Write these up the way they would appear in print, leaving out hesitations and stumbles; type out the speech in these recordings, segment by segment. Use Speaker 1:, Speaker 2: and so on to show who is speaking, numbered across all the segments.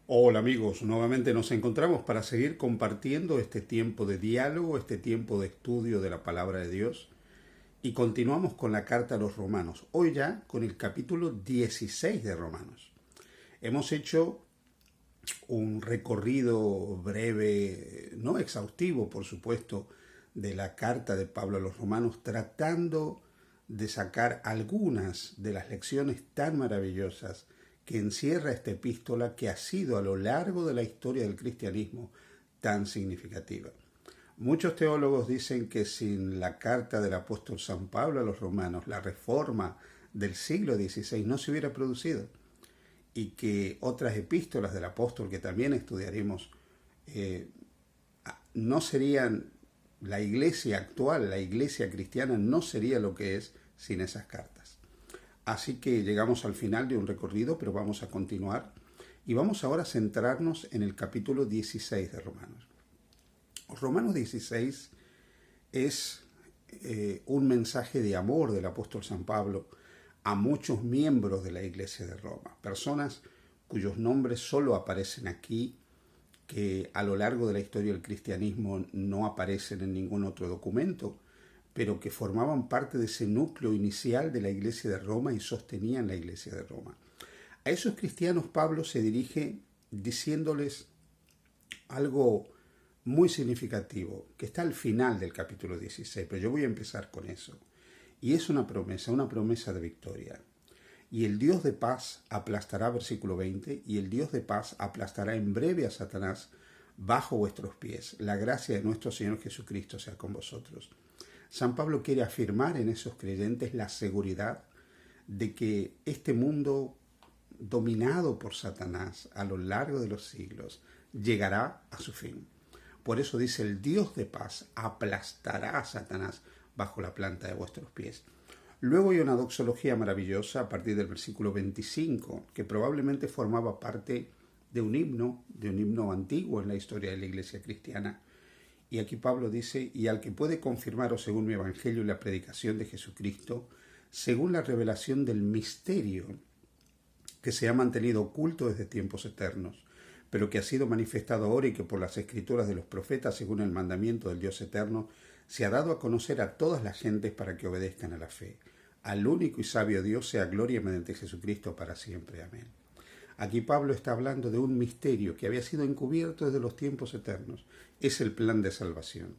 Speaker 1: Hola amigos, nuevamente nos encontramos para seguir compartiendo este tiempo de diálogo, este tiempo de estudio de la palabra de Dios y continuamos con la carta a los Romanos, hoy ya con el capítulo 16 de Romanos. Hemos hecho un recorrido breve, no exhaustivo por supuesto, de la carta de Pablo a los Romanos, tratando de sacar algunas de las lecciones tan maravillosas que encierra esta epístola que ha sido a lo largo de la historia del cristianismo tan significativa. Muchos teólogos dicen que sin la carta del apóstol San Pablo a los romanos, la reforma del siglo XVI no se hubiera producido y que otras epístolas del apóstol que también estudiaremos no serían, la iglesia actual, la iglesia cristiana no sería lo que es sin esas cartas. Así que llegamos al final de un recorrido, pero vamos a continuar y vamos ahora a centrarnos en el capítulo 16 de Romanos. Romanos 16 es un mensaje de amor del apóstol San Pablo a muchos miembros de la iglesia de Roma, personas cuyos nombres solo aparecen aquí, que a lo largo de la historia del cristianismo no aparecen en ningún otro documento, pero que formaban parte de ese núcleo inicial de la iglesia de Roma y sostenían la iglesia de Roma. A esos cristianos Pablo se dirige diciéndoles algo muy significativo, que está al final del capítulo 16, pero yo voy a empezar con eso. Y es una promesa de victoria. Y el Dios de paz aplastará, versículo 20, y el Dios de paz aplastará en breve a Satanás bajo vuestros pies. La gracia de nuestro Señor Jesucristo sea con vosotros. San Pablo quiere afirmar en esos creyentes la seguridad de que este mundo dominado por Satanás a lo largo de los siglos llegará a su fin. Por eso dice, el Dios de paz aplastará a Satanás bajo la planta de vuestros pies. Luego hay una doxología maravillosa a partir del versículo 25, que probablemente formaba parte de un himno antiguo en la historia de la iglesia cristiana. Y aquí Pablo dice, y al que puede confirmaros según mi evangelio y la predicación de Jesucristo, según la revelación del misterio que se ha mantenido oculto desde tiempos eternos, pero que ha sido manifestado ahora y que por las escrituras de los profetas, según el mandamiento del Dios eterno, se ha dado a conocer a todas las gentes para que obedezcan a la fe. Al único y sabio Dios sea gloria mediante Jesucristo para siempre. Amén. Aquí Pablo está hablando de un misterio que había sido encubierto desde los tiempos eternos. Es el plan de salvación,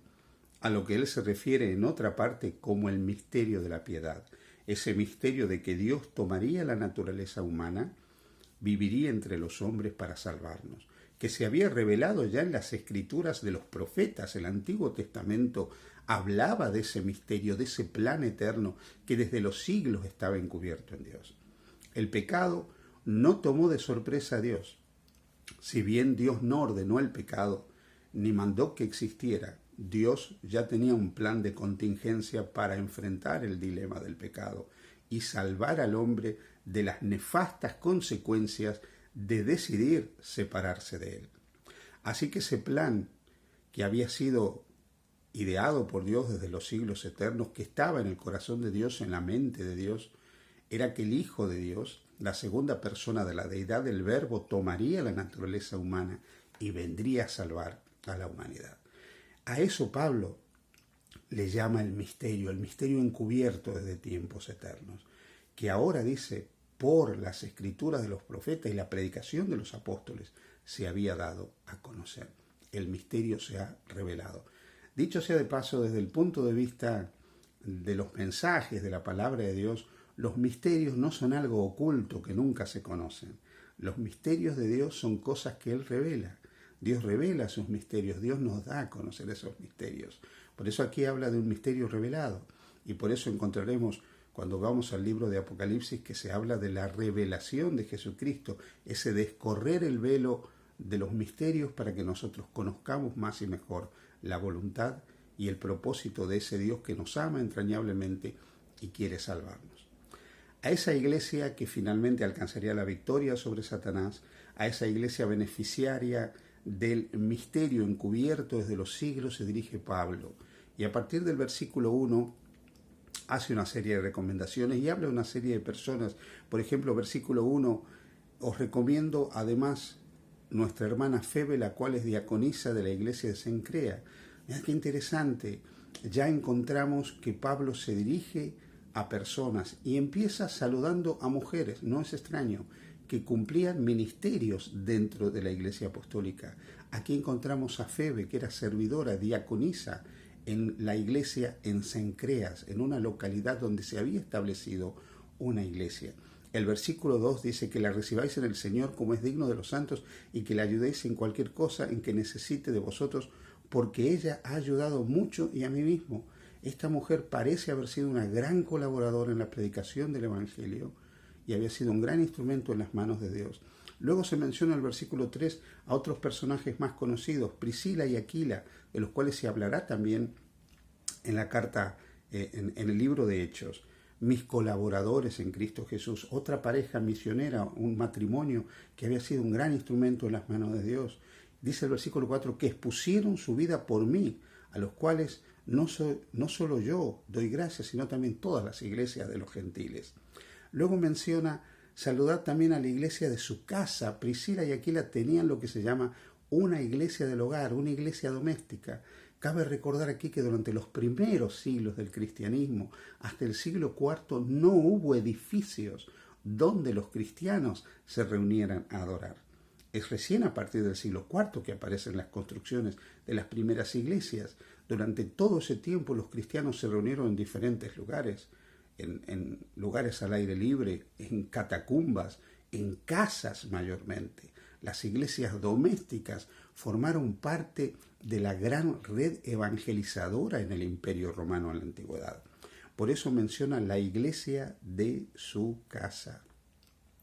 Speaker 1: a lo que él se refiere en otra parte como el misterio de la piedad. Ese misterio de que Dios tomaría la naturaleza humana, viviría entre los hombres para salvarnos, que se había revelado ya en las escrituras de los profetas. El Antiguo Testamento hablaba de ese misterio, de ese plan eterno que desde los siglos estaba encubierto en Dios. El pecado no tomó de sorpresa a Dios. Si bien Dios no ordenó el pecado, ni mandó que existiera, Dios ya tenía un plan de contingencia para enfrentar el dilema del pecado y salvar al hombre de las nefastas consecuencias de decidir separarse de él. Así que ese plan que había sido ideado por Dios desde los siglos eternos, que estaba en el corazón de Dios, en la mente de Dios, era que el Hijo de Dios, la segunda persona de la deidad del Verbo, tomaría la naturaleza humana y vendría a salvar a la humanidad. A eso Pablo le llama el misterio encubierto desde tiempos eternos, que ahora dice, por las escrituras de los profetas y la predicación de los apóstoles, se había dado a conocer. El misterio se ha revelado. Dicho sea de paso, desde el punto de vista de los mensajes de la palabra de Dios, los misterios no son algo oculto que nunca se conocen. Los misterios de Dios son cosas que Él revela. Dios revela sus misterios, Dios nos da a conocer esos misterios. Por eso aquí habla de un misterio revelado. Y por eso encontraremos, cuando vamos al libro de Apocalipsis, que se habla de la revelación de Jesucristo, ese descorrer el velo de los misterios para que nosotros conozcamos más y mejor la voluntad y el propósito de ese Dios que nos ama entrañablemente y quiere salvarnos. A esa iglesia que finalmente alcanzaría la victoria sobre Satanás, a esa iglesia beneficiaria del misterio encubierto desde los siglos, se dirige Pablo. Y a partir del versículo 1 hace una serie de recomendaciones y habla de una serie de personas. Por ejemplo, versículo 1, os recomiendo además nuestra hermana Febe, la cual es diaconisa de la iglesia de Cencrea. Mirá qué interesante. Ya encontramos que Pablo se dirige a personas y empieza saludando a mujeres. No es extraño, que cumplían ministerios dentro de la iglesia apostólica. Aquí encontramos a Febe, que era servidora, diaconisa en la iglesia en Cencreas, en una localidad donde se había establecido una iglesia. El versículo 2 dice que la recibáis en el Señor como es digno de los santos y que la ayudéis en cualquier cosa en que necesite de vosotros, porque ella ha ayudado mucho y a mí mismo. Esta mujer parece haber sido una gran colaboradora en la predicación del Evangelio y había sido un gran instrumento en las manos de Dios. Luego se menciona en el versículo 3 a otros personajes más conocidos, Priscila y Aquila, de los cuales se hablará también en la carta, en el libro de Hechos. Mis colaboradores en Cristo Jesús, otra pareja misionera, un matrimonio que había sido un gran instrumento en las manos de Dios. Dice el versículo 4, que expusieron su vida por mí, a los cuales no solo yo doy gracias, sino también todas las iglesias de los gentiles. Luego menciona, saludad también a la iglesia de su casa. Priscila y Aquila tenían lo que se llama una iglesia del hogar, una iglesia doméstica. Cabe recordar aquí que durante los primeros siglos del cristianismo, hasta el siglo IV, no hubo edificios donde los cristianos se reunieran a adorar. Es recién a partir del siglo IV que aparecen las construcciones de las primeras iglesias. Durante todo ese tiempo los cristianos se reunieron en diferentes lugares, en lugares al aire libre, en catacumbas, en casas mayormente. Las iglesias domésticas formaron parte de la gran red evangelizadora en el Imperio Romano en la antigüedad. Por eso menciona la iglesia de su casa.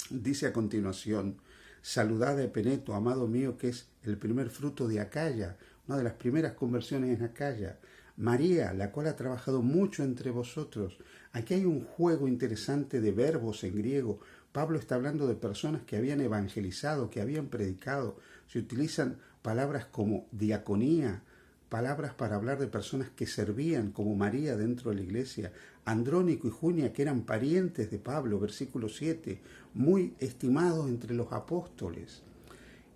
Speaker 1: Dice a continuación, saludad a Epeneto, amado mío, que es el primer fruto de Acaya, una de las primeras conversiones en Acaya. María, la cual ha trabajado mucho entre vosotros. Aquí hay un juego interesante de verbos en griego. Pablo está hablando de personas que habían evangelizado, que habían predicado. Se utilizan palabras como diaconía, palabras para hablar de personas que servían, como María dentro de la iglesia. Andrónico y Junia, que eran parientes de Pablo, versículo 7, muy estimados entre los apóstoles.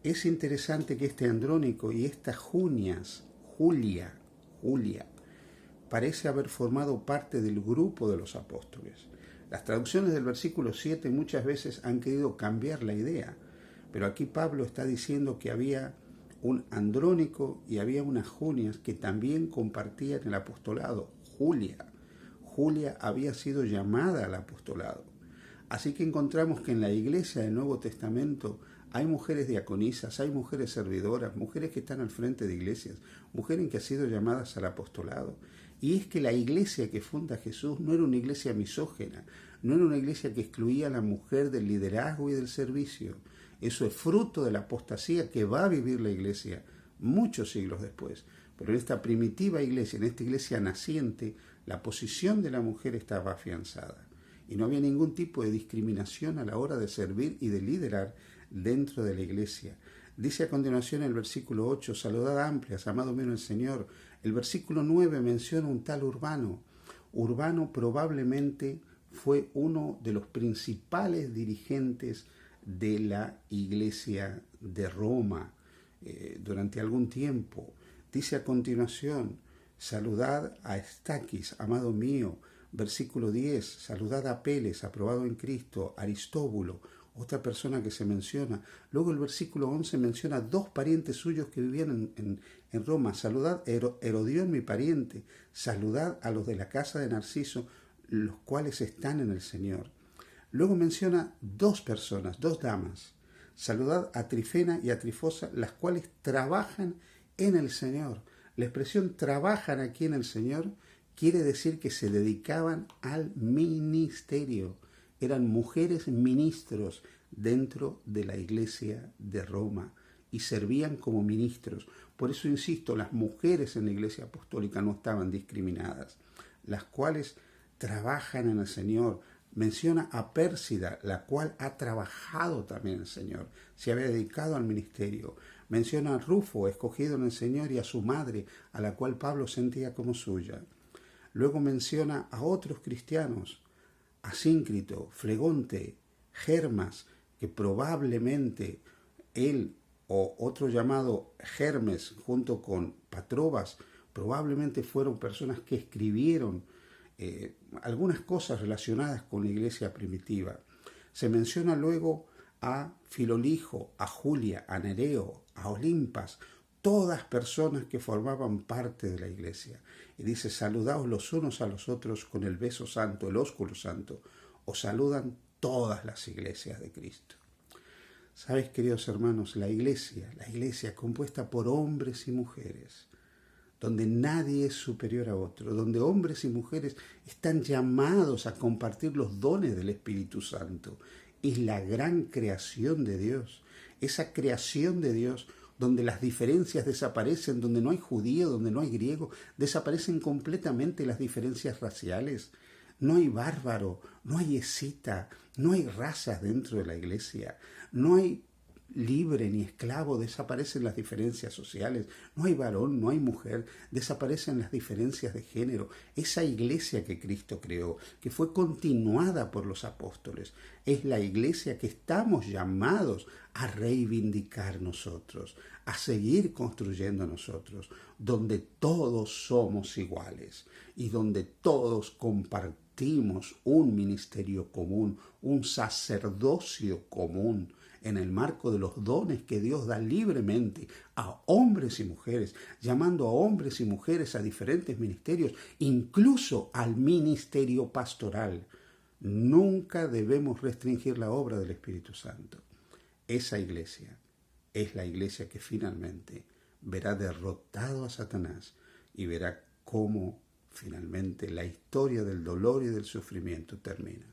Speaker 1: Es interesante que este Andrónico y esta Julia, parece haber formado parte del grupo de los apóstoles. Las traducciones del versículo 7 muchas veces han querido cambiar la idea, pero aquí Pablo está diciendo que había un Andrónico y había unas Junias que también compartían el apostolado. Julia había sido llamada al apostolado. Así que encontramos que en la iglesia del Nuevo Testamento hay mujeres diaconisas, hay mujeres servidoras, mujeres que están al frente de iglesias, mujeres que han sido llamadas al apostolado. Y es que la iglesia que funda Jesús no era una iglesia misógina, no era una iglesia que excluía a la mujer del liderazgo y del servicio. Eso es fruto de la apostasía que va a vivir la iglesia muchos siglos después. Pero en esta primitiva iglesia, en esta iglesia naciente, la posición de la mujer estaba afianzada. Y no había ningún tipo de discriminación a la hora de servir y de liderar dentro de la iglesia. Dice a continuación el versículo 8, saludad amplias, amado mío en el Señor. El versículo 9 menciona un tal Urbano. Urbano probablemente fue uno de los principales dirigentes de la iglesia de Roma durante algún tiempo. Dice a continuación, saludad a Estaquis, amado mío. Versículo 10, saludad a Apeles, aprobado en Cristo, Aristóbulo, otra persona que se menciona. Luego el versículo 11 menciona dos parientes suyos que vivían en Roma. Saludad a Herodión, mi pariente. Saludad a los de la casa de Narciso, los cuales están en el Señor. Luego menciona dos personas, dos damas. Saludad a Trifena y a Trifosa, las cuales trabajan en el Señor. La expresión trabajan aquí en el Señor quiere decir que se dedicaban al ministerio. Eran mujeres ministros dentro de la iglesia de Roma y servían como ministros. Por eso insisto, las mujeres en la iglesia apostólica no estaban discriminadas, las cuales trabajan en el Señor. Menciona a Pérsida, la cual ha trabajado también en el Señor, se había dedicado al ministerio. Menciona a Rufo, escogido en el Señor, y a su madre, a la cual Pablo sentía como suya. Luego menciona a otros cristianos, Asíncrito, Flegonte, Hermas, que probablemente él o otro llamado Hermes junto con Patrobas, probablemente fueron personas que escribieron algunas cosas relacionadas con la iglesia primitiva. Se menciona luego a Filolijo, a Julia, a Nereo, a Olimpas, todas personas que formaban parte de la iglesia. Y dice, saludaos los unos a los otros con el beso santo, el ósculo santo. Os saludan todas las iglesias de Cristo. ¿Sabes, queridos hermanos? La iglesia compuesta por hombres y mujeres, donde nadie es superior a otro, donde hombres y mujeres están llamados a compartir los dones del Espíritu Santo. Es la gran creación de Dios, esa creación de Dios donde las diferencias desaparecen, donde no hay judío, donde no hay griego, desaparecen completamente las diferencias raciales. No hay bárbaro, no hay escita, no hay razas dentro de la iglesia, no hay libre ni esclavo, desaparecen las diferencias sociales, no hay varón, no hay mujer, desaparecen las diferencias de género. Esa iglesia que Cristo creó, que fue continuada por los apóstoles, es la iglesia que estamos llamados a reivindicar nosotros, a seguir construyendo nosotros, donde todos somos iguales y donde todos compartimos un ministerio común, un sacerdocio común, en el marco de los dones que Dios da libremente a hombres y mujeres, llamando a hombres y mujeres a diferentes ministerios, incluso al ministerio pastoral. Nunca debemos restringir la obra del Espíritu Santo. Esa iglesia es la iglesia que finalmente verá derrotado a Satanás y verá cómo finalmente la historia del dolor y del sufrimiento termina.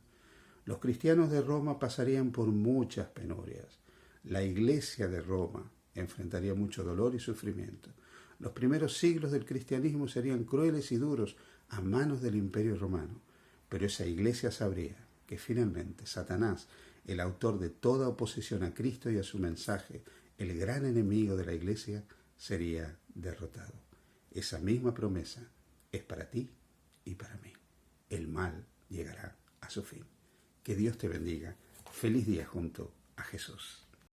Speaker 1: Los cristianos de Roma pasarían por muchas penurias. La iglesia de Roma enfrentaría mucho dolor y sufrimiento. Los primeros siglos del cristianismo serían crueles y duros a manos del Imperio Romano. Pero esa iglesia sabría que finalmente Satanás, el autor de toda oposición a Cristo y a su mensaje, el gran enemigo de la iglesia, sería derrotado. Esa misma promesa es para ti y para mí. El mal llegará a su fin. Que Dios te bendiga. Feliz día junto a Jesús.